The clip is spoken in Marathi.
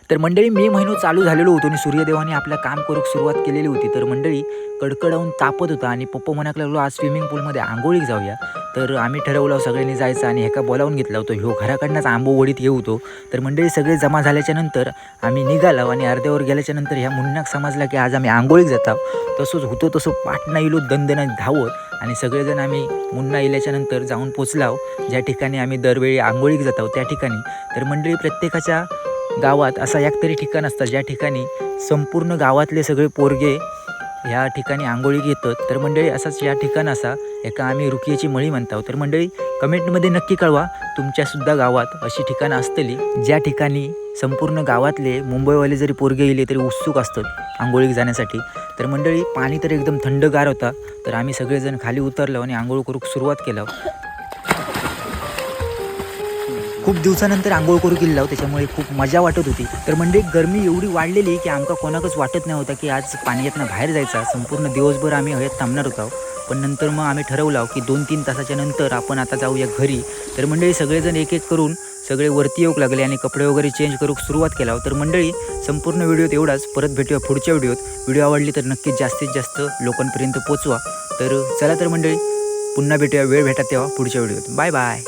तर मंडळी मे महिना चालू झालेलो होतो आणि सूर्यदेवाने आपलं काम करूक सुरुवात केलेली होती. तर मंडळी कडकडावून तापत होता आणि पप्पा म्हणाक लागलो आज स्विमिंग पूलमध्ये आंघोळीक जाऊया. तर आम्ही ठरवलं सगळ्यांनी जायचं आणि ह्याका बोलावून घेतला होतो. ह्यो घराकडनंच आंबोवडीत येऊ होतो. तर मंडळी सगळे जमा झाल्याच्या नंतर आम्ही निघालो आणि अर्ध्यावर गेल्याच्या नंतर ह्या मुन्नाक समजला की आज आम्ही आंघोळीक जातो. तसंच होतो तसं पाटणा इलो दणदणीत धावत आणि सगळेजण आम्ही मुन्ना इल्याच्या नंतर जाऊन पोचलाव ज्या ठिकाणी आम्ही दरवेळी आंघोळीक जातो त्या ठिकाणी. तर मंडळी प्रत्येकाच्या गावात असा एक तरी ठिकाण असतं ज्या ठिकाणी संपूर्ण गावातले सगळे पोरगे ह्या ठिकाणी आंघोळीक येतात. तर मंडळी असाच या ठिकाण असा एका आम्ही रुकियाची मळी म्हणतो. तर मंडळी कमेंटमध्ये नक्की कळवा तुमच्यासुद्धा गावात अशी ठिकाणं असतली ज्या ठिकाणी संपूर्ण गावातले मुंबईवाले जरी पोरगे येले तरी उत्सुक असतात आंघोळीक जाण्यासाठी. तर मंडळी पाणी तर एकदम थंडगार होता. तर आम्ही सगळेजण खाली उतरलो आणि आंघोळ करूक सुरुवात केलं. खूप दिवसानंतर आंघोळ करू गेलो त्याच्यामुळे खूप मजा वाटत होती. तर म्हणजे गरमी एवढी वाढलेली की आमका कोणाकच वाटत नाही होता की आज पाण्यातनं बाहेर जायचा. संपूर्ण दिवसभर आम्ही हवेत थांबणार होतो. पण नंतर मग आम्ही ठरवलं की 2-3 तासाच्या नंतर आपण आता जाऊया घरी. तर मंडळी सगळेजण एक एक करून सगळे वरती येऊक लागले आणि कपडे वगैरे चेंज करूक सुरुवात केला. तर मंडळी संपूर्ण व्हिडिओत एवढाच. परत भेटूया पुढच्या व्हिडिओत. व्हिडिओ आवडली तर नक्कीच जास्तीत जास्त लोकांपर्यंत पोचवा. तर चला तर मंडळी पुन्हा भेटूया वेळ भेटा तेव्हा पुढच्या व्हिडिओत. Bye bye.